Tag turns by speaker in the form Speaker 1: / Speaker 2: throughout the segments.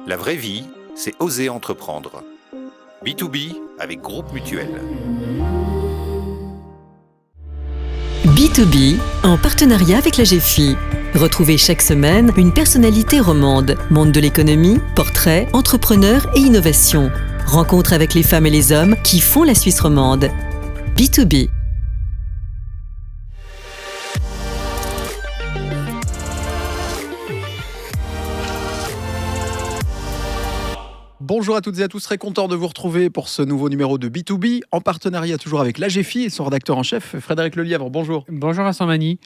Speaker 1: La vraie vie, c'est oser entreprendre. B2B avec Groupe Mutuel.
Speaker 2: B2B, en partenariat avec la GFI. Retrouvez chaque semaine une personnalité romande, monde de l'économie, portrait, entrepreneur et innovation. Rencontre avec les femmes et les hommes qui font la Suisse romande. B2B.
Speaker 3: Bonjour à toutes et à tous, très content de vous retrouver pour ce nouveau numéro de B2B, en partenariat toujours avec la GFI et son rédacteur en chef, Frédéric Lelièvre. Bonjour.
Speaker 4: Bonjour Vincent Magny.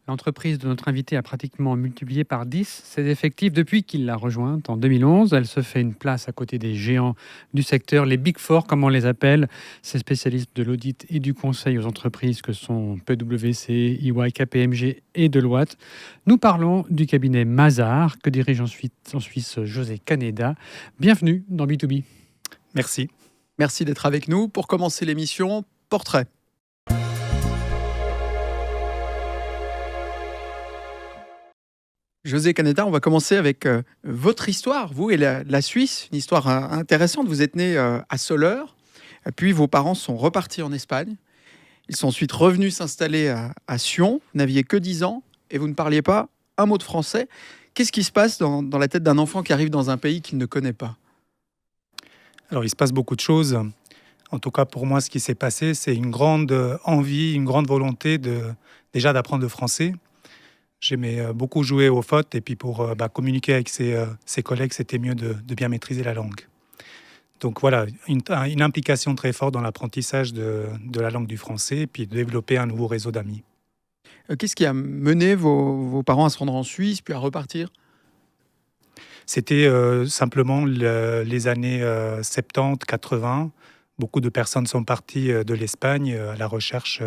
Speaker 4: L'entreprise de notre invité a pratiquement multiplié par 10 ses effectifs depuis qu'il l'a rejointe en 2011. Elle se fait une place à côté des géants du secteur, les Big Four comme on les appelle, ces spécialistes de l'audit et du conseil aux entreprises que sont PwC, EY, KPMG et Deloitte. Nous parlons du cabinet Mazars que dirige ensuite en Suisse José Caneda. Bienvenue dans B2B.
Speaker 5: Merci.
Speaker 3: Merci d'être avec nous. Pour commencer l'émission, portrait. José Caneda, on va commencer avec votre histoire, vous et la Suisse, une histoire intéressante. Vous êtes né à Soleure, puis vos parents sont repartis en Espagne. Ils sont ensuite revenus s'installer à Sion. Vous n'aviez que 10 ans et vous ne parliez pas un mot de français. Qu'est-ce qui se passe dans la tête d'un enfant qui arrive dans un pays qu'il ne connaît pas ?
Speaker 5: Alors, il se passe beaucoup de choses. En tout cas, pour moi, ce qui s'est passé, c'est une grande envie, une grande volonté déjà d'apprendre le français. J'aimais beaucoup jouer au foot et puis pour communiquer avec ses collègues, c'était mieux de bien maîtriser la langue. Donc voilà, une implication très forte dans l'apprentissage de la langue du français et puis de développer un nouveau réseau d'amis.
Speaker 3: Qu'est-ce qui a mené vos parents à se rendre en Suisse puis à repartir ?
Speaker 5: C'était simplement les années 70, 80. Beaucoup de personnes sont parties de l'Espagne à la recherche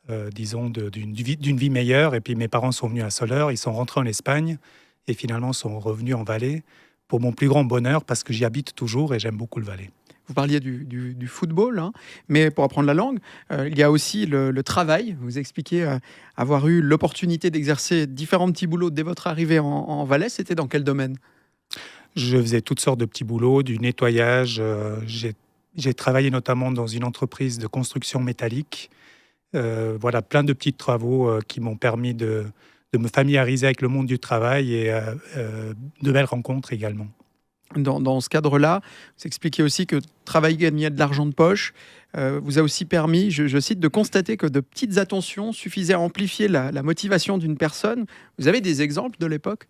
Speaker 5: d'une vie meilleure. Et puis mes parents sont venus à Soleure, ils sont rentrés en Espagne et finalement sont revenus en Valais pour mon plus grand bonheur parce que j'y habite toujours et j'aime beaucoup le Valais.
Speaker 3: Vous parliez du football, hein, mais pour apprendre la langue, il y a aussi le travail. Vous expliquez avoir eu l'opportunité d'exercer différents petits boulots dès votre arrivée en Valais. C'était dans quel domaine ?
Speaker 5: Je faisais toutes sortes de petits boulots, du nettoyage. J'ai travaillé notamment dans une entreprise de construction métallique. Voilà, plein de petits travaux qui m'ont permis de me familiariser avec le monde du travail et de belles rencontres également.
Speaker 3: Dans ce cadre-là, vous expliquez aussi que travailler, gagner de l'argent de poche vous a aussi permis, je cite, de constater que de petites attentions suffisaient à amplifier la motivation d'une personne. Vous avez des exemples de l'époque ?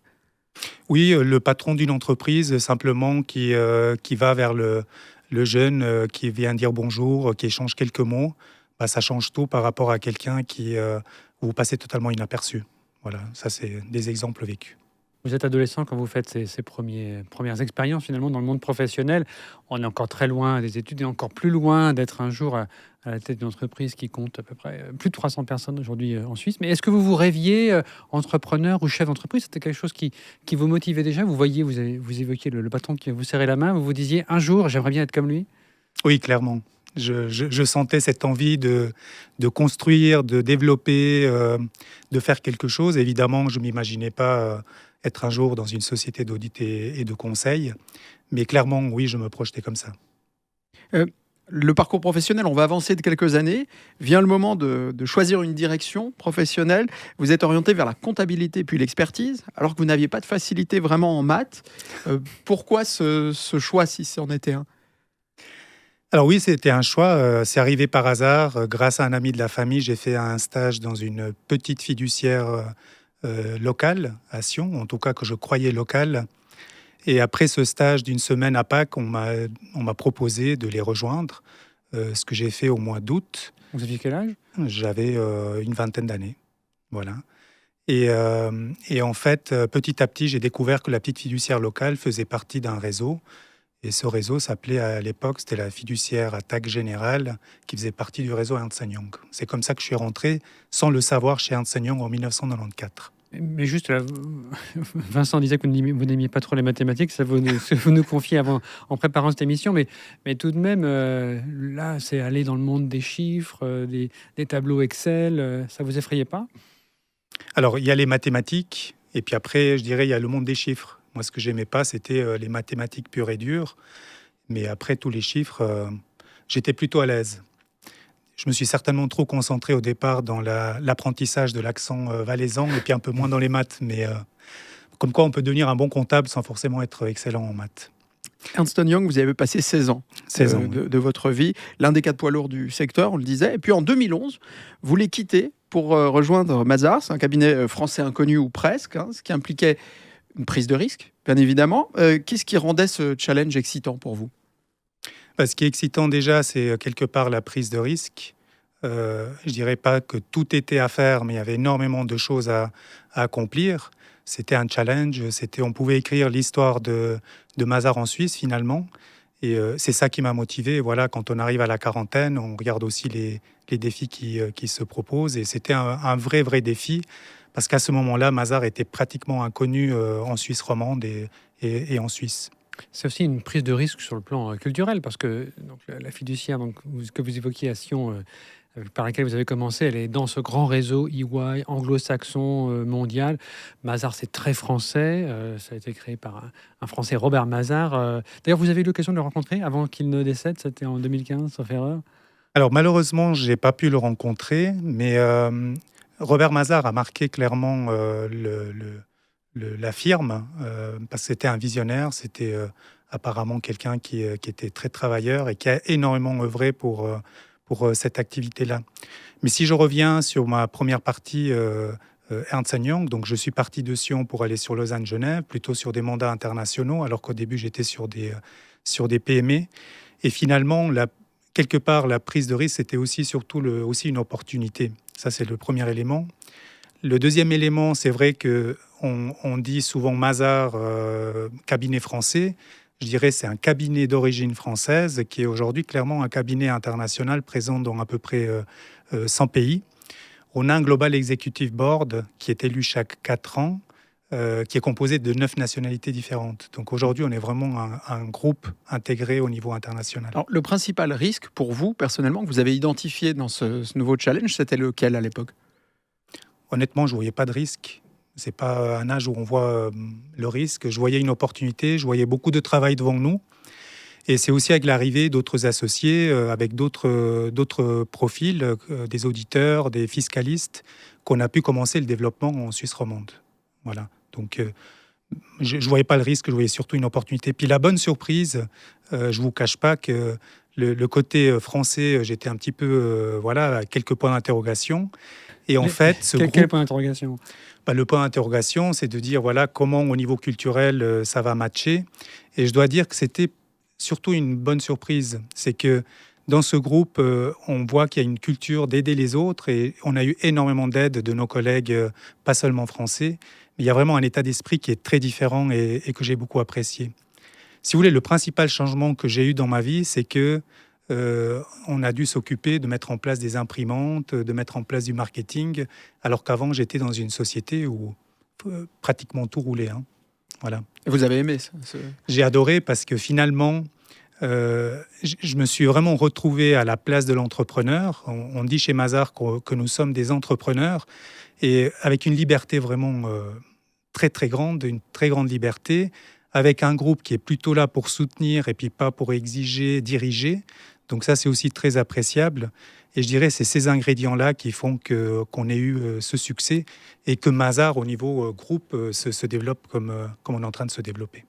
Speaker 5: Oui, le patron d'une entreprise simplement qui va vers le jeune qui vient dire bonjour, qui échange quelques mots. Ça change tout par rapport à quelqu'un où vous passez totalement inaperçu. Voilà, ça c'est des exemples vécus.
Speaker 4: Vous êtes adolescent quand vous faites ces premières expériences finalement dans le monde professionnel. On est encore très loin des études et encore plus loin d'être un jour à la tête d'une entreprise qui compte à peu près plus de 300 personnes aujourd'hui en Suisse. Mais est-ce que vous rêviez entrepreneur ou chef d'entreprise ? C'était quelque chose qui vous motivait déjà ? Vous voyez, vous évoquiez le patron qui vous serrait la main, vous vous disiez un jour j'aimerais bien être comme lui ?
Speaker 5: Oui, clairement. Je sentais cette envie de construire, de développer, de faire quelque chose. Évidemment, je ne m'imaginais pas être un jour dans une société d'audit et de conseil. Mais clairement, oui, je me projetais comme ça.
Speaker 3: Le parcours professionnel, on va avancer de quelques années. Vient le moment de choisir une direction professionnelle. Vous êtes orienté vers la comptabilité puis l'expertise, alors que vous n'aviez pas de facilité vraiment en maths. Pourquoi ce choix, si c'en était un ?
Speaker 5: Alors oui, c'était un choix. C'est arrivé par hasard. Grâce à un ami de la famille, j'ai fait un stage dans une petite fiduciaire locale à Sion, en tout cas que je croyais locale. Et après ce stage d'une semaine à Pâques, on m'a proposé de les rejoindre, ce que j'ai fait au mois d'août.
Speaker 4: Vous aviez quel âge ?
Speaker 5: J'avais une vingtaine d'années. Voilà. Et en fait, petit à petit, j'ai découvert que la petite fiduciaire locale faisait partie d'un réseau. Et ce réseau s'appelait à l'époque, c'était la fiduciaire Attaque Générale, qui faisait partie du réseau Ernst & Young. C'est comme ça que je suis rentré, sans le savoir, chez Ernst & Young en 1994.
Speaker 4: Mais juste là, Vincent disait que vous n'aimiez pas trop les mathématiques, ça vous nous confiez avant, en préparant cette émission, mais tout de même, là, c'est aller dans le monde des chiffres, des tableaux Excel, ça vous effrayait pas ?
Speaker 5: Alors, il y a les mathématiques, et puis après, je dirais, il y a le monde des chiffres. Moi, ce que j'aimais pas, c'était les mathématiques pures et dures. Mais après, tous les chiffres, j'étais plutôt à l'aise. Je me suis certainement trop concentré au départ dans l'apprentissage de l'accent valaisan et puis un peu moins dans les maths. Mais comme quoi, on peut devenir un bon comptable sans forcément être excellent en maths.
Speaker 3: Ernst Young, vous y avez passé 16 ans,
Speaker 5: 16 ans,
Speaker 3: de votre vie, l'un des 4 poids lourds du secteur, on le disait. Et puis en 2011, vous les quittez pour rejoindre Mazars, un cabinet français inconnu ou presque, ce qui impliquait une prise de risque, bien évidemment. Qu'est-ce qui rendait ce challenge excitant pour vous ?
Speaker 5: Ce qui est excitant déjà, c'est quelque part la prise de risque. Je dirais pas que tout était à faire, mais il y avait énormément de choses à accomplir. C'était un challenge. On pouvait écrire l'histoire de Mazars en Suisse finalement. Et c'est ça qui m'a motivé. Voilà, quand on arrive à la quarantaine, on regarde aussi les défis qui se proposent. Et c'était un vrai défi. Parce qu'à ce moment-là, Mazars était pratiquement inconnu en Suisse romande et en Suisse.
Speaker 4: C'est aussi une prise de risque sur le plan culturel, parce que donc, la fiduciaire que vous évoquiez à Sion, par laquelle vous avez commencé, elle est dans ce grand réseau EY anglo-saxon mondial. Mazars, c'est très français. Ça a été créé par un Français, Robert Mazars. D'ailleurs, vous avez eu l'occasion de le rencontrer avant qu'il ne décède. C'était en 2015, sauf erreur.
Speaker 5: Alors malheureusement, je n'ai pas pu le rencontrer, mais Robert Mazars a marqué clairement la firme, parce que c'était un visionnaire, c'était apparemment quelqu'un qui était très travailleur et qui a énormément œuvré pour cette activité-là. Mais si je reviens sur ma première partie, Ernst Young, donc je suis parti de Sion pour aller sur Lausanne-Genève, plutôt sur des mandats internationaux, alors qu'au début j'étais sur des PME. Et finalement, quelque part, la prise de risque, c'était aussi une opportunité. Ça, c'est le premier élément. Le deuxième élément, c'est vrai qu'on dit souvent Mazars, cabinet français. Je dirais c'est un cabinet d'origine française qui est aujourd'hui clairement un cabinet international présent dans à peu près 100 pays. On a un Global Executive Board qui est élu chaque 4 ans, qui est composé de 9 nationalités différentes. Donc aujourd'hui, on est vraiment un groupe intégré au niveau international.
Speaker 3: Alors, le principal risque pour vous, personnellement, que vous avez identifié dans ce nouveau challenge, c'était lequel à l'époque ?
Speaker 5: Honnêtement, je ne voyais pas de risque. Ce n'est pas un âge où on voit le risque. Je voyais une opportunité, je voyais beaucoup de travail devant nous. Et c'est aussi avec l'arrivée d'autres associés, avec d'autres profils, des auditeurs, des fiscalistes, qu'on a pu commencer le développement en Suisse romande. Voilà. Donc, je ne voyais pas le risque, je voyais surtout une opportunité. Puis la bonne surprise, je ne vous cache pas que le côté français, j'étais un petit peu, à quelques points d'interrogation. Et en fait,
Speaker 4: quel point d'interrogation ?
Speaker 5: Le point d'interrogation, c'est de dire comment au niveau culturel ça va matcher. Et je dois dire que c'était surtout une bonne surprise. C'est que dans ce groupe, on voit qu'il y a une culture d'aider les autres et on a eu énormément d'aide de nos collègues, pas seulement français. Mais il y a vraiment un état d'esprit qui est très différent et que j'ai beaucoup apprécié. Si vous voulez, le principal changement que j'ai eu dans ma vie, c'est que on a dû s'occuper de mettre en place des imprimantes, de mettre en place du marketing, alors qu'avant, j'étais dans une société où pratiquement tout roulait. Voilà.
Speaker 3: Et vous avez aimé ça
Speaker 5: J'ai adoré parce que finalement, je me suis vraiment retrouvé à la place de l'entrepreneur. On dit chez Mazars que nous sommes des entrepreneurs et avec une liberté vraiment très très grande, une très grande liberté, avec un groupe qui est plutôt là pour soutenir et puis pas pour exiger, diriger. Donc ça, c'est aussi très appréciable. Et je dirais c'est ces ingrédients-là qui font qu'on ait eu ce succès et que Mazars, au niveau groupe, se développe comme on est en train de se développer.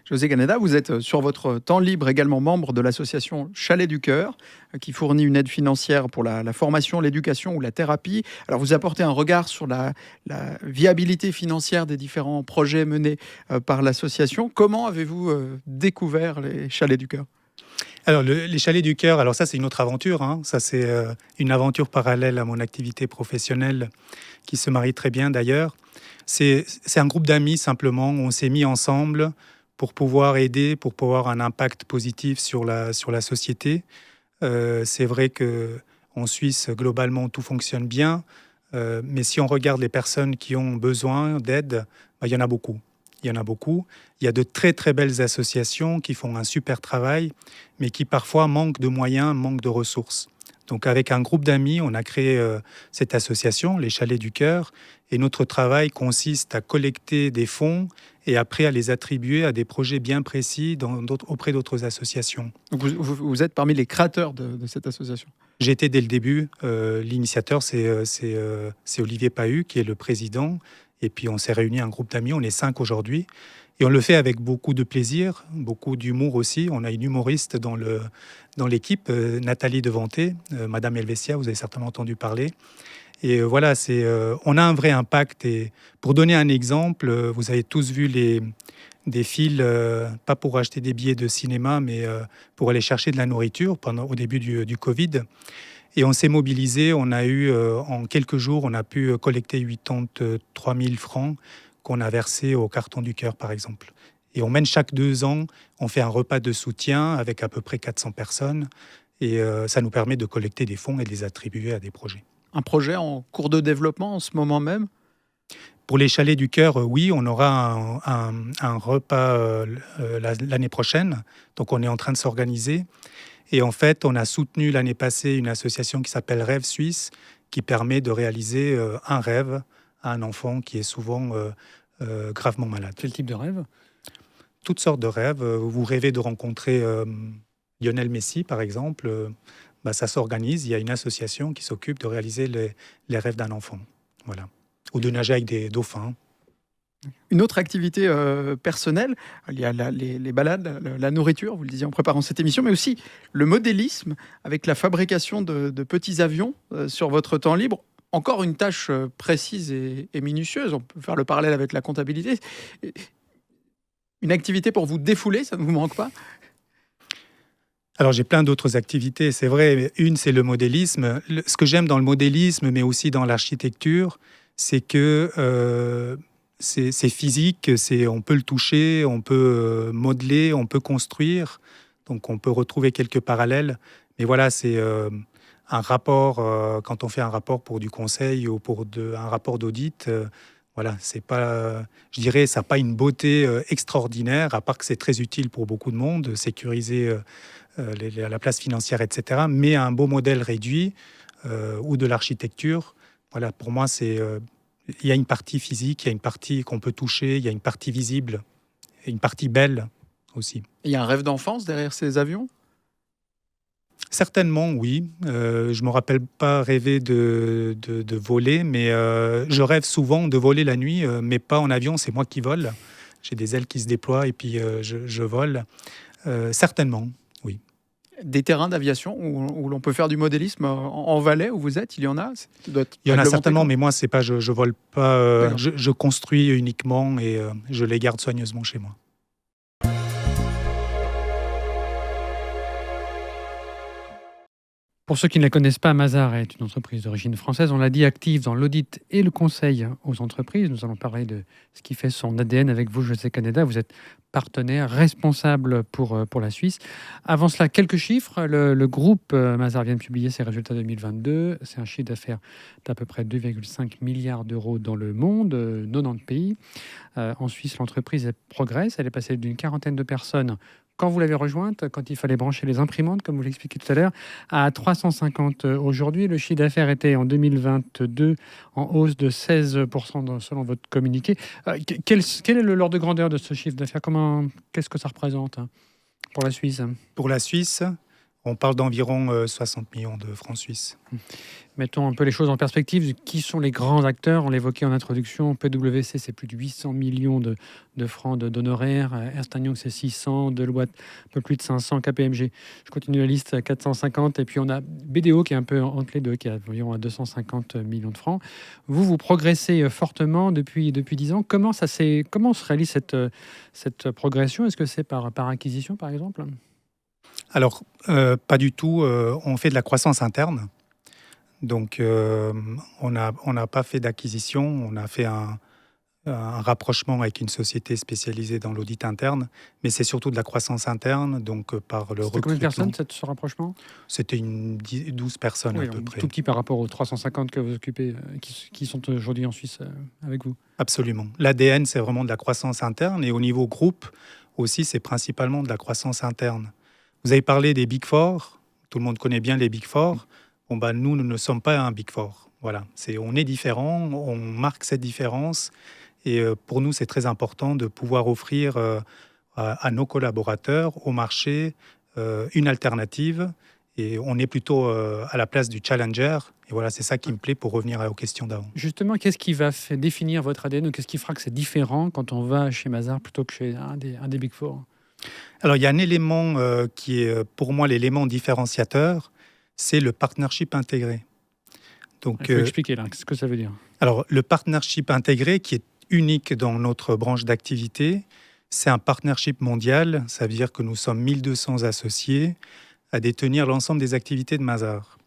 Speaker 3: José Caneda, vous êtes sur votre temps libre également membre de l'association Chalet du Cœur, qui fournit une aide financière pour la formation, l'éducation ou la thérapie. Alors vous apportez un regard sur la viabilité financière des différents projets menés par l'association. Comment avez-vous découvert les Chalets du Cœur ?
Speaker 5: Alors, les Chalets du Cœur, alors ça, c'est une autre aventure. Ça, c'est une aventure parallèle à mon activité professionnelle qui se marie très bien, d'ailleurs. C'est un groupe d'amis, simplement. On s'est mis ensemble pour pouvoir aider, pour pouvoir avoir un impact positif sur la société. C'est vrai qu'en Suisse, globalement, tout fonctionne bien. Mais si on regarde les personnes qui ont besoin d'aide, il y en a beaucoup. Il y en a beaucoup. Il y a de très, très belles associations qui font un super travail, mais qui parfois manquent de moyens, manquent de ressources. Donc avec un groupe d'amis, on a créé cette association, les Chalets du Cœur, et notre travail consiste à collecter des fonds et après à les attribuer à des projets bien précis auprès d'autres associations.
Speaker 3: Donc vous êtes parmi les créateurs de cette association.
Speaker 5: J'étais dès le début, l'initiateur c'est Olivier Pahu qui est le président, et puis on s'est réunis un groupe d'amis, on est 5 aujourd'hui, et on le fait avec beaucoup de plaisir, beaucoup d'humour aussi. On a une humoriste dans l'équipe, Nathalie Devanté, Madame Helvetia, vous avez certainement entendu parler. Et voilà, on a un vrai impact. Et pour donner un exemple, vous avez tous vu des files, pas pour acheter des billets de cinéma, mais pour aller chercher de la nourriture au début du Covid. Et on s'est mobilisé, on a eu, en quelques jours, on a pu collecter 83 000 francs qu'on a versés au Carton du Cœur, par exemple. Et on mène chaque 2 ans, on fait un repas de soutien avec à peu près 400 personnes. Et ça nous permet de collecter des fonds et de les attribuer à des projets.
Speaker 3: Un projet en cours de développement en ce moment même?
Speaker 5: Pour les Chalets du Cœur, oui, on aura un repas l'année prochaine. Donc on est en train de s'organiser. Et en fait, on a soutenu l'année passée une association qui s'appelle Rêve Suisse, qui permet de réaliser un rêve à un enfant qui est souvent gravement malade.
Speaker 4: Quel type de rêve?
Speaker 5: Toutes sortes de rêves. Vous rêvez de rencontrer Lionel Messi, par exemple. Ça s'organise. Il y a une association qui s'occupe de réaliser les rêves d'un enfant. Voilà. Ou de nager avec des dauphins.
Speaker 3: Une autre activité personnelle, il y a les balades, la nourriture, vous le disiez en préparant cette émission, mais aussi le modélisme avec la fabrication de petits avions sur votre temps libre. Encore une tâche précise et minutieuse. On peut faire le parallèle avec la comptabilité. Une activité pour vous défouler, ça ne vous manque pas?
Speaker 5: Alors j'ai plein d'autres activités, c'est vrai. Une, c'est le modélisme. Ce que j'aime dans le modélisme, mais aussi dans l'architecture, c'est que c'est physique, on peut le toucher, on peut modeler, on peut construire. Donc on peut retrouver quelques parallèles. Mais voilà, c'est un rapport, quand on fait un rapport pour du conseil ou pour un rapport d'audit, voilà, c'est pas, je dirais, ça n'a pas une beauté extraordinaire, à part que c'est très utile pour beaucoup de monde, sécuriser la place financière, etc. Mais un beau modèle réduit ou de l'architecture, voilà, pour moi, il y a une partie physique, il y a une partie qu'on peut toucher, il y a une partie visible et une partie belle aussi.
Speaker 3: Il y a un rêve d'enfance derrière ces avions?
Speaker 5: Certainement, oui. Je ne me rappelle pas rêver de voler, mais je rêve souvent de voler la nuit, mais pas en avion, c'est moi qui vole. J'ai des ailes qui se déploient et puis je vole. Certainement, oui.
Speaker 3: Des terrains d'aviation où l'on peut faire du modélisme en Valais, où vous êtes, il y en a?
Speaker 5: Il y en a certainement, mais moi, c'est pas, je vole pas. Je construis uniquement et je les garde soigneusement chez moi.
Speaker 4: Pour ceux qui ne la connaissent pas, Mazars est une entreprise d'origine française, on l'a dit, active dans l'audit et le conseil aux entreprises. Nous allons parler de ce qui fait son ADN avec vous, José Caneda. Vous êtes partenaire responsable pour la Suisse. Avant cela, quelques chiffres. Le groupe Mazars vient de publier ses résultats 2022. C'est un chiffre d'affaires d'à peu près 2,5 milliards d'euros dans le monde, 90 pays. En Suisse, l'entreprise progresse. Elle est passée d'une quarantaine de personnes quand vous l'avez rejointe, quand il fallait brancher les imprimantes, comme vous l'expliquiez tout à l'heure, à 350 aujourd'hui. Le chiffre d'affaires était en 2022 en hausse de 16% selon votre communiqué. Quel est l'ordre de grandeur de ce chiffre d'affaires? Qu'est-ce que ça représente pour la Suisse?
Speaker 5: Pour la Suisse, on parle d'environ 60 millions de francs suisses.
Speaker 4: Mettons un peu les choses en perspective. Qui sont les grands acteurs? On l'évoquait en introduction. PwC, c'est plus de 800 millions de francs d'honoraires. Ernst & Young, c'est 600. Deloitte, un peu plus de 500. KPMG, je continue la liste, 450. Et puis on a BDO qui est un peu entre les deux, qui a environ 250 millions de francs. Vous progressez fortement depuis 10 ans. Comment se réalise cette progression? Est-ce que c'est par acquisition, par exemple?
Speaker 5: Alors, pas du tout. On fait de la croissance interne. Donc, on n'a pas fait d'acquisition. On a fait un rapprochement avec une société spécialisée dans l'audit interne. Mais c'est surtout de la croissance interne. Donc, par le recrutement.
Speaker 4: C'était combien de personnes, ce rapprochement?
Speaker 5: C'était 12 personnes à peu près.
Speaker 4: Tout petit par rapport aux 350 que vous occupez, qui sont aujourd'hui en Suisse avec vous.
Speaker 5: Absolument. L'ADN, c'est vraiment de la croissance interne. Et au niveau groupe aussi, c'est principalement de la croissance interne. Vous avez parlé des Big Four. Tout le monde connaît bien les Big Four. Nous ne sommes pas un Big Four. Voilà, on est différent, on marque cette différence. Et pour nous, c'est très important de pouvoir offrir à nos collaborateurs, au marché, une alternative. Et on est plutôt à la place du challenger. Et voilà, c'est ça qui me plaît pour revenir aux questions d'avant.
Speaker 4: Justement, qu'est-ce qui va définir votre ADN ou qu'est-ce qui fera que c'est différent quand on va chez Mazars plutôt que chez un des Big Four?
Speaker 5: Alors, il y a un élément qui est pour moi l'élément différenciateur, c'est le partnership intégré. Donc,
Speaker 4: il faut expliquer là, qu'est-ce que ça veut dire?
Speaker 5: Alors, le partnership intégré, qui est unique dans notre branche d'activité, c'est un partnership mondial. Ça veut dire que nous sommes 1200 associés à détenir l'ensemble des activités de Mazars.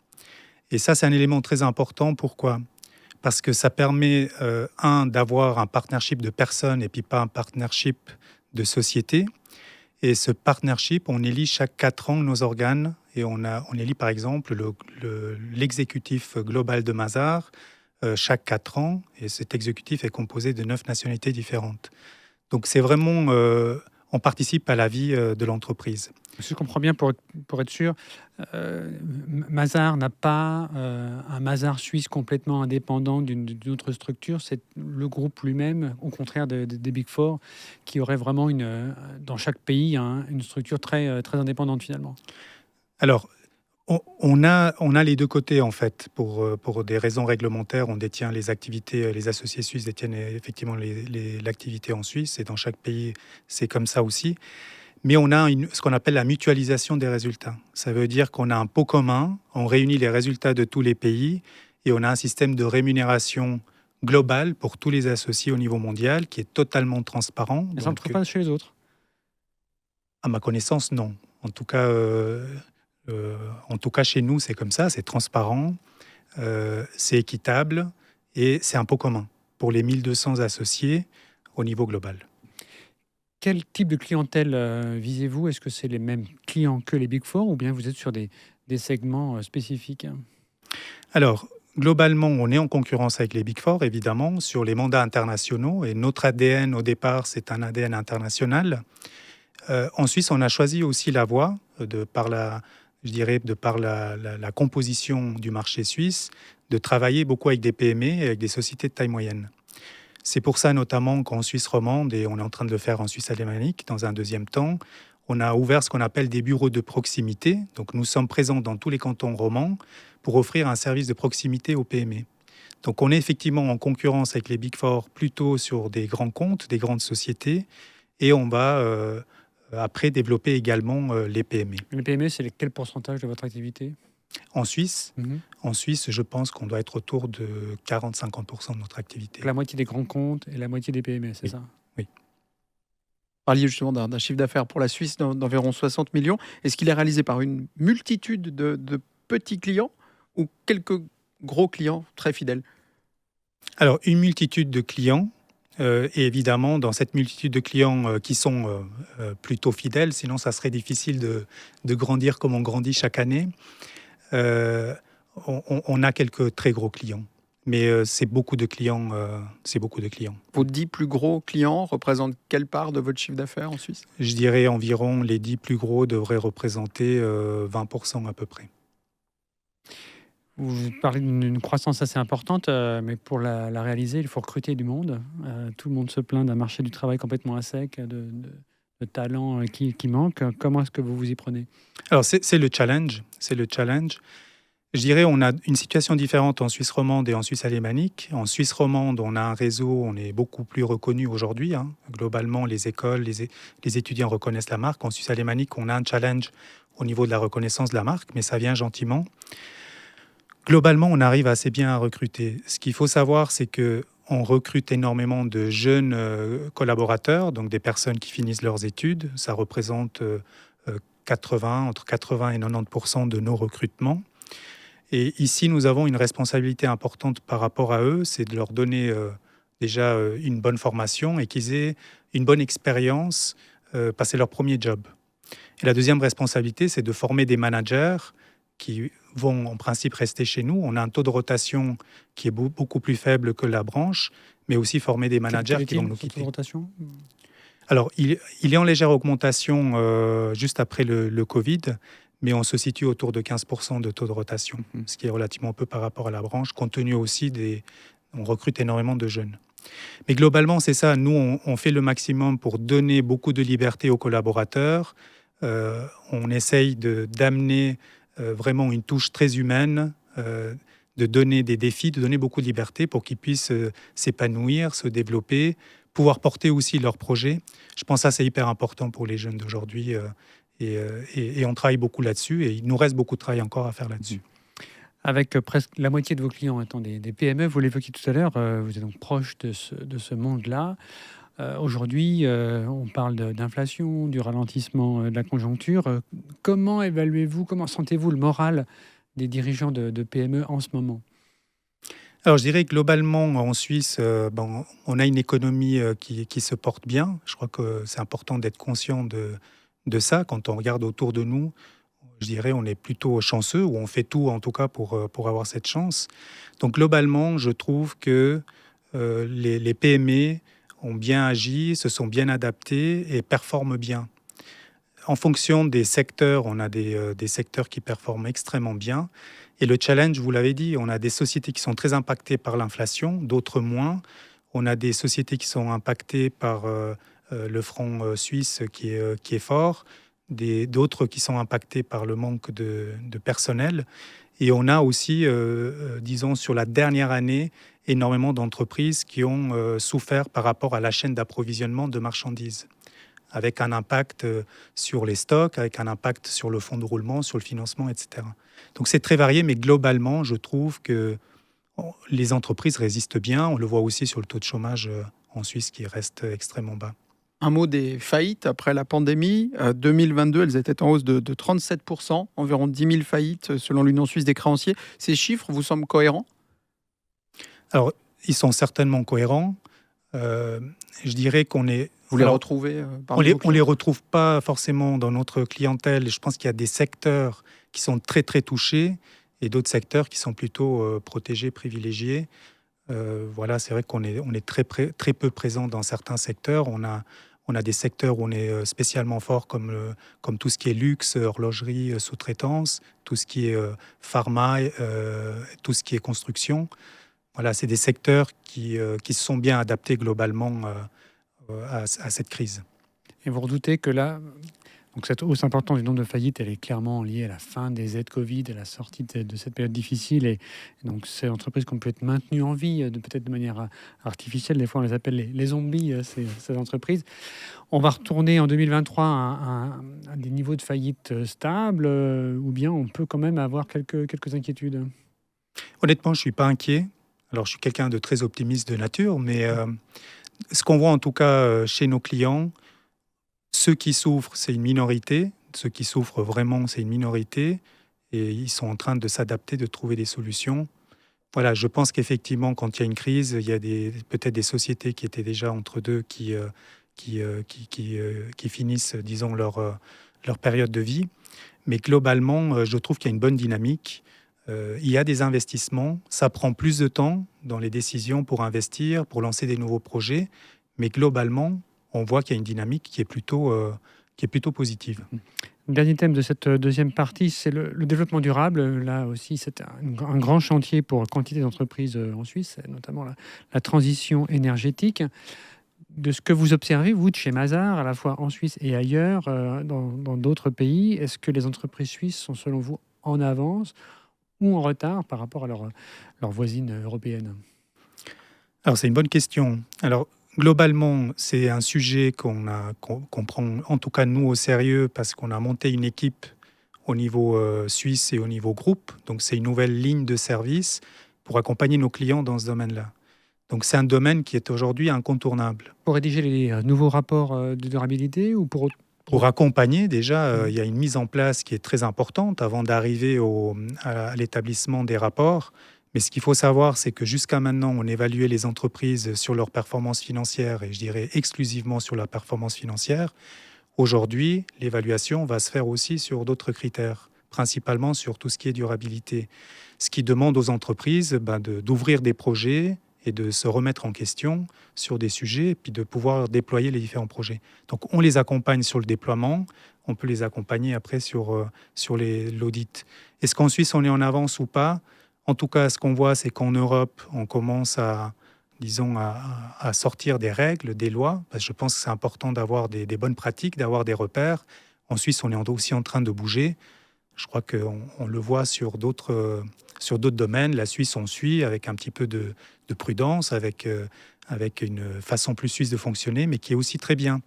Speaker 5: Et ça, c'est un élément très important. Pourquoi ? Parce que ça permet, d'avoir un partnership de personnes et puis pas un partnership de société. Et ce partnership, on élit chaque 4 ans nos organes. Et on élit par exemple l'exécutif global de Mazars chaque 4 ans. Et cet exécutif est composé de 9 nationalités différentes. Donc c'est vraiment, on participe à la vie de l'entreprise.
Speaker 4: Si je comprends bien, pour être sûr, Mazars n'a pas un Mazars suisse complètement indépendant d'une autre structure. C'est le groupe lui-même, au contraire des Big Four, qui aurait vraiment dans chaque pays une structure très, très indépendante finalement. Alors,
Speaker 5: on a les deux côtés en fait. Pour des raisons réglementaires, on détient les activités, les associés suisses détiennent effectivement l'activité en Suisse, et dans chaque pays, c'est comme ça aussi. Mais on a ce qu'on appelle la mutualisation des résultats. Ça veut dire qu'on a un pot commun, on réunit les résultats de tous les pays et on a un système de rémunération global pour tous les associés au niveau mondial qui est totalement transparent.
Speaker 4: Mais ça ne trouve pas chez les autres?
Speaker 5: À ma connaissance, non. En tout cas, chez nous, c'est comme ça, c'est transparent, c'est équitable et c'est un pot commun pour les 1200 associés au niveau global.
Speaker 4: Quel type de clientèle visez-vous? Est-ce que c'est les mêmes clients que les Big Four ou bien vous êtes sur des segments spécifiques?
Speaker 5: Alors, globalement, on est en concurrence avec les Big Four, évidemment, sur les mandats internationaux. Et notre ADN, au départ, c'est un ADN international. En Suisse, on a choisi aussi la voie, de par la composition du marché suisse, de travailler beaucoup avec des PME et avec des sociétés de taille moyenne. C'est pour ça notamment qu'en Suisse romande, et on est en train de le faire en Suisse alémanique dans un deuxième temps, on a ouvert ce qu'on appelle des bureaux de proximité. Donc nous sommes présents dans tous les cantons romans pour offrir un service de proximité aux PME. Donc on est effectivement en concurrence avec les Big Four plutôt sur des grands comptes, des grandes sociétés, et on va après développer également les PME.
Speaker 4: Les PME, c'est quel pourcentage de votre activité?
Speaker 5: En Suisse, je pense qu'on doit être autour de 40-50% de notre activité.
Speaker 4: La moitié des grands comptes et la moitié des PME, c'est ça?
Speaker 5: Oui.
Speaker 3: Vous parliez justement d'un chiffre d'affaires pour la Suisse d'environ 60 millions. Est-ce qu'il est réalisé par une multitude de petits clients ou quelques gros clients très fidèles?
Speaker 5: Alors, une multitude de clients. Et évidemment, dans cette multitude de clients qui sont plutôt fidèles, sinon ça serait difficile de grandir comme on grandit chaque année. On a quelques très gros clients, mais c'est beaucoup de clients.
Speaker 3: Vos 10 plus gros clients représentent quelle part de votre chiffre d'affaires en Suisse?
Speaker 5: Je dirais environ les 10 plus gros devraient représenter 20% à peu près.
Speaker 4: Vous parlez d'une croissance assez importante, mais pour la réaliser, il faut recruter du monde. Tout le monde se plaint d'un marché du travail complètement à sec, de talents qui manquent. Comment est-ce que vous vous y prenez?
Speaker 5: Alors, c'est le challenge. Je dirais on a une situation différente en Suisse romande et en Suisse alémanique. En Suisse romande, on a un réseau, on est beaucoup plus reconnu aujourd'hui. Globalement, les écoles, les étudiants reconnaissent la marque. En Suisse alémanique, on a un challenge au niveau de la reconnaissance de la marque, mais ça vient gentiment. Globalement, on arrive assez bien à recruter. Ce qu'il faut savoir, c'est qu'on recrute énormément de jeunes collaborateurs, donc des personnes qui finissent leurs études. Ça représente entre 80 et 90% de nos recrutements. Et ici, nous avons une responsabilité importante par rapport à eux, c'est de leur donner déjà une bonne formation et qu'ils aient une bonne expérience, passer leur premier job. Et la deuxième responsabilité, c'est de former des managers qui vont en principe rester chez nous. On a un taux de rotation qui est beaucoup plus faible que la branche, mais aussi former des managers qui vont nous quitter.
Speaker 4: Taux de rotation ?
Speaker 5: Alors, il est en légère augmentation juste après le Covid, mais on se situe autour de 15% de taux de rotation, ce qui est relativement peu par rapport à la branche, compte tenu aussi on recrute énormément de jeunes. Mais globalement, c'est ça. Nous, on fait le maximum pour donner beaucoup de liberté aux collaborateurs. On essaye d'amener vraiment une touche très humaine, de donner des défis, de donner beaucoup de liberté pour qu'ils puissent s'épanouir, se développer, pouvoir porter aussi leurs projets. Je pense que ça, c'est hyper important pour les jeunes d'aujourd'hui. Et on travaille beaucoup là-dessus. Et il nous reste beaucoup de travail encore à faire là-dessus.
Speaker 4: Avec presque la moitié de vos clients étant des PME, vous l'évoquiez tout à l'heure, vous êtes donc proche de ce monde-là. Aujourd'hui, on parle d'inflation, du ralentissement de la conjoncture. Comment évaluez-vous, comment sentez-vous le moral des dirigeants de PME en ce moment?
Speaker 5: Alors, je dirais que globalement, en Suisse, on a une économie qui se porte bien. Je crois que c'est important d'être conscient de ça. Quand on regarde autour de nous, je dirais on est plutôt chanceux, ou on fait tout en tout cas pour avoir cette chance. Donc, globalement, je trouve que les PME ont bien agi, se sont bien adaptés et performent bien. En fonction des secteurs, on a des secteurs qui performent extrêmement bien. Et le challenge, vous l'avez dit, on a des sociétés qui sont très impactées par l'inflation, d'autres moins. On a des sociétés qui sont impactées par le franc suisse qui est fort, d'autres qui sont impactées par le manque de personnel. Et on a aussi, disons, sur la dernière année, énormément d'entreprises qui ont souffert par rapport à la chaîne d'approvisionnement de marchandises, avec un impact sur les stocks, avec un impact sur le fonds de roulement, sur le financement, etc. Donc c'est très varié, mais globalement, je trouve que les entreprises résistent bien. On le voit aussi sur le taux de chômage en Suisse qui reste extrêmement bas.
Speaker 3: Un mot des faillites après la pandémie. 2022, elles étaient en hausse de 37%, environ 10 000 faillites selon l'Union suisse des créanciers. Ces chiffres vous semblent cohérents?
Speaker 5: Alors, ils sont certainement cohérents. Je dirais qu'on est...
Speaker 3: Vous les retrouvez
Speaker 5: on les retrouve pas forcément dans notre clientèle. Je pense qu'il y a des secteurs qui sont très, très touchés et d'autres secteurs qui sont plutôt protégés, privilégiés. Voilà, c'est vrai qu'on est très peu présent dans certains secteurs. On a des secteurs où on est spécialement fort, comme tout ce qui est luxe, horlogerie, sous-traitance, tout ce qui est pharma, tout ce qui est construction. Voilà, c'est des secteurs qui se sont bien adaptés globalement à cette crise.
Speaker 4: Et vous redoutez que là, donc cette hausse importante du nombre de faillites, elle est clairement liée à la fin des aides Covid, à la sortie de cette période difficile. Et donc, ces entreprises qui ont pu être maintenues en vie, peut-être de manière artificielle, des fois on les appelle les zombies, ces entreprises. On va retourner en 2023 à des niveaux de faillite stables, ou bien on peut quand même avoir quelques inquiétudes?
Speaker 5: Honnêtement, je ne suis pas inquiet. Alors, je suis quelqu'un de très optimiste de nature, mais ce qu'on voit en tout cas chez nos clients, ceux qui souffrent, c'est une minorité. Ceux qui souffrent vraiment, c'est une minorité. Et ils sont en train de s'adapter, de trouver des solutions. Voilà, je pense qu'effectivement, quand il y a une crise, il y a peut-être des sociétés qui étaient déjà entre deux qui finissent, disons, leur période de vie. Mais globalement, je trouve qu'il y a une bonne dynamique. Il y a des investissements. Ça prend plus de temps dans les décisions pour investir, pour lancer des nouveaux projets. Mais globalement, on voit qu'il y a une dynamique qui est plutôt positive.
Speaker 4: Dernier thème de cette deuxième partie, c'est le développement durable. Là aussi, c'est un grand chantier pour quantité d'entreprises en Suisse, notamment la transition énergétique. De ce que vous observez, vous, de chez Mazars, à la fois en Suisse et ailleurs, dans d'autres pays, est-ce que les entreprises suisses sont, selon vous, en avance ou en retard par rapport à leurs voisines européennes?
Speaker 5: Alors, c'est une bonne question. Alors, globalement, c'est un sujet qu'on prend, en tout cas nous, au sérieux, parce qu'on a monté une équipe au niveau suisse et au niveau groupe. Donc, c'est une nouvelle ligne de service pour accompagner nos clients dans ce domaine-là. Donc, c'est un domaine qui est aujourd'hui incontournable.
Speaker 4: Pour rédiger les nouveaux rapports de durabilité ou
Speaker 5: pour accompagner, déjà, il y a une mise en place qui est très importante avant d'arriver à l'établissement des rapports. Mais ce qu'il faut savoir, c'est que jusqu'à maintenant, on évaluait les entreprises sur leur performance financière, et je dirais exclusivement sur la performance financière. Aujourd'hui, l'évaluation va se faire aussi sur d'autres critères, principalement sur tout ce qui est durabilité. Ce qui demande aux entreprises d'ouvrir des projets, et de se remettre en question sur des sujets, et puis de pouvoir déployer les différents projets. Donc on les accompagne sur le déploiement, on peut les accompagner après sur l'audit. Est-ce qu'en Suisse on est en avance ou pas? En tout cas, ce qu'on voit, c'est qu'en Europe, on commence à sortir des règles, des lois, parce que je pense que c'est important d'avoir des bonnes pratiques, d'avoir des repères. En Suisse, on est aussi en train de bouger. Je crois qu'on le voit sur d'autres domaines. La Suisse, on suit avec un petit peu de prudence, avec une façon plus suisse de fonctionner, mais qui est aussi très bien.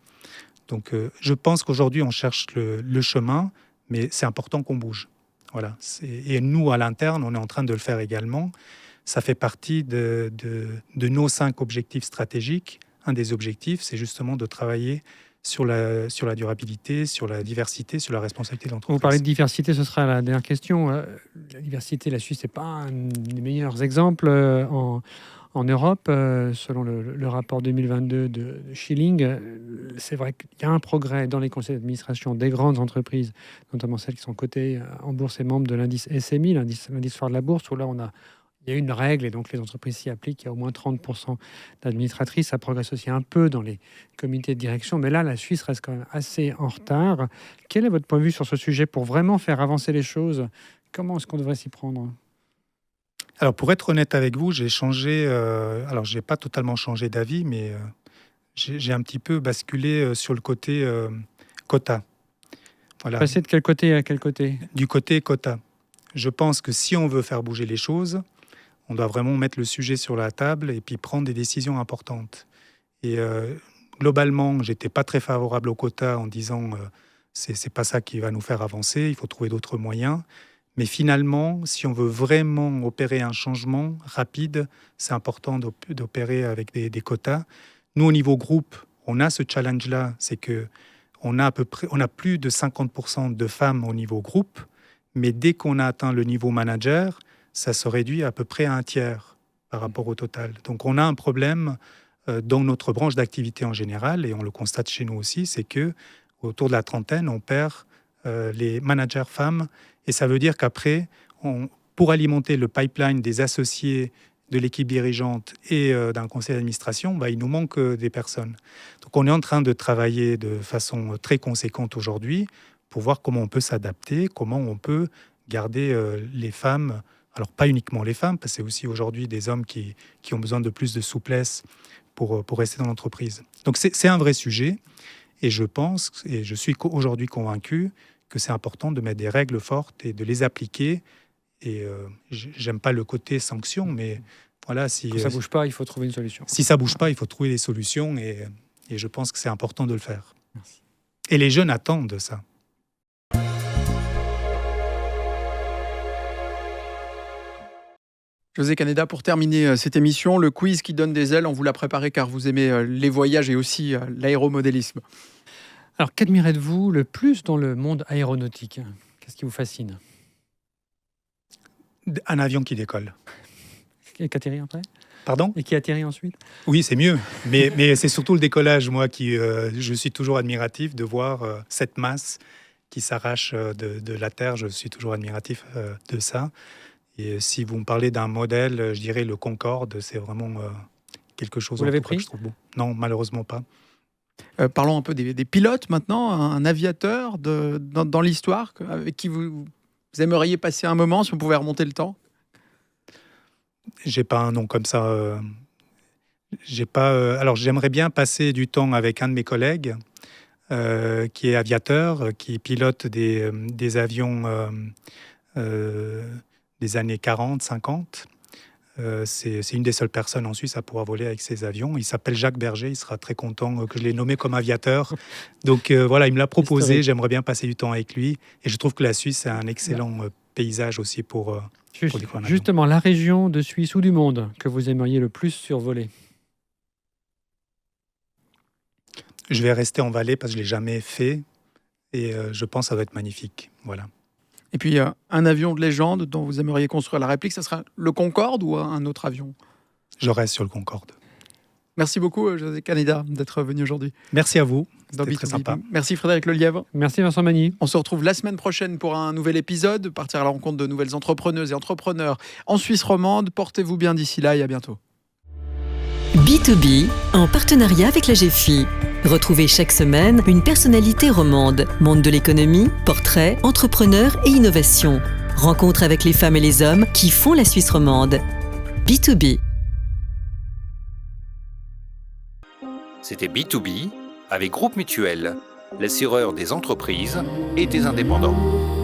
Speaker 5: Donc, je pense qu'aujourd'hui, on cherche le chemin, mais c'est important qu'on bouge. Voilà. Et nous, à l'interne, on est en train de le faire également. Ça fait partie de nos 5 objectifs stratégiques. Un des objectifs, c'est justement de travailler sur la durabilité, sur la diversité, sur la responsabilité de l'entreprise.
Speaker 4: Vous parlez de diversité, ce sera la dernière question. La diversité, la Suisse n'est pas un des meilleurs exemples en Europe. Selon le rapport 2022 de Schilling, c'est vrai qu'il y a un progrès dans les conseils d'administration des grandes entreprises, notamment celles qui sont cotées en bourse et membres de l'indice SMI, l'indice phare de la bourse, où là, il y a une règle et donc les entreprises s'y appliquent. Il y a au moins 30% d'administratrices. Ça progresse aussi un peu dans les comités de direction. Mais là, la Suisse reste quand même assez en retard. Quel est votre point de vue sur ce sujet pour vraiment faire avancer les choses? Comment est-ce qu'on devrait s'y prendre?
Speaker 5: Alors, pour être honnête avec vous, j'ai changé... alors, je n'ai pas totalement changé d'avis, mais j'ai un petit peu basculé sur le côté quota. Voilà.
Speaker 4: Passer de quel côté à quel côté?
Speaker 5: Du côté quota. Je pense que si on veut faire bouger les choses, on doit vraiment mettre le sujet sur la table et puis prendre des décisions importantes. Et globalement, j'étais pas très favorable au quota en disant c'est pas ça qui va nous faire avancer, il faut trouver d'autres moyens. Mais finalement, si on veut vraiment opérer un changement rapide, c'est important d'opérer avec des quotas. Nous, au niveau groupe, on a ce challenge-là, c'est que on a plus de 50% de femmes au niveau groupe, mais dès qu'on a atteint le niveau manager, ça se réduit à peu près à un tiers par rapport au total. Donc on a un problème dans notre branche d'activité en général, et on le constate chez nous aussi, c'est que autour de la trentaine, on perd les managers femmes, et ça veut dire qu'après, pour alimenter le pipeline des associés de l'équipe dirigeante et d'un conseil d'administration, il nous manque des personnes. Donc on est en train de travailler de façon très conséquente aujourd'hui pour voir comment on peut s'adapter, comment on peut garder les femmes, alors pas uniquement les femmes, parce que c'est aussi aujourd'hui des hommes qui ont besoin de plus de souplesse pour rester dans l'entreprise. Donc c'est un vrai sujet, et je pense, et je suis aujourd'hui convaincu, que c'est important de mettre des règles fortes et de les appliquer. Et j'aime pas le côté sanction, mais voilà, si
Speaker 4: ça bouge pas, il faut trouver une solution.
Speaker 5: Si ça bouge pas, il faut trouver des solutions, et je pense que c'est important de le faire.
Speaker 4: Merci.
Speaker 5: Et les jeunes attendent ça.
Speaker 3: José Caneda, pour terminer cette émission, le quiz qui donne des ailes, on vous l'a préparé car vous aimez les voyages et aussi l'aéromodélisme.
Speaker 4: Alors, qu'admirez-vous le plus dans le monde aéronautique? Qu'est-ce qui vous fascine?
Speaker 5: Un avion qui décolle.
Speaker 4: Et qui atterrit après?
Speaker 5: Pardon?
Speaker 4: Et qui atterrit ensuite?
Speaker 5: Oui, c'est mieux. Mais c'est surtout le décollage, moi, je suis toujours admiratif de voir cette masse qui s'arrache de la Terre. Je suis toujours admiratif de ça. Et si vous me parlez d'un modèle, je dirais le Concorde, c'est vraiment quelque chose.
Speaker 4: Vous l'avez pris?
Speaker 5: Que je trouve beau. Non, malheureusement pas.
Speaker 3: Parlons un peu des pilotes maintenant, un aviateur dans l'histoire avec qui vous aimeriez passer un moment, si vous pouvez remonter le temps.
Speaker 5: J'ai pas un nom comme ça. J'ai pas. Alors j'aimerais bien passer du temps avec un de mes collègues qui est aviateur, qui pilote des avions des années 40, 50. C'est une des seules personnes en Suisse à pouvoir voler avec ces avions. Il s'appelle Jacques Berger, il sera très content que je l'ai nommé comme aviateur. Donc voilà, il me l'a proposé, j'aimerais bien passer du temps avec lui. Et je trouve que la Suisse est un excellent paysage aussi pour découvrir un avion.
Speaker 4: Justement, la région de Suisse ou du monde que vous aimeriez le plus survoler?
Speaker 5: Je vais rester en Valais parce que je ne l'ai jamais fait. Et je pense que ça va être magnifique. Voilà.
Speaker 3: Et puis, un avion de légende dont vous aimeriez construire la réplique, ça sera le Concorde ou un autre avion?
Speaker 5: Je reste sur le Concorde.
Speaker 3: Merci beaucoup, José Caneda, d'être venu aujourd'hui.
Speaker 5: Merci à vous.
Speaker 3: C'était
Speaker 5: très sympa.
Speaker 3: Merci Frédéric Lelièvre.
Speaker 4: Merci Vincent Magny.
Speaker 3: On se retrouve la semaine prochaine pour un nouvel épisode, partir à la rencontre de nouvelles entrepreneuses et entrepreneurs en Suisse romande. Portez-vous bien d'ici là et à bientôt.
Speaker 2: B2B, en partenariat avec la GFI. Retrouvez chaque semaine une personnalité romande, monde de l'économie, portrait, entrepreneur et innovation. Rencontre avec les femmes et les hommes qui font la Suisse romande. B2B.
Speaker 1: C'était B2B avec Groupe Mutuel, l'assureur des entreprises et des indépendants.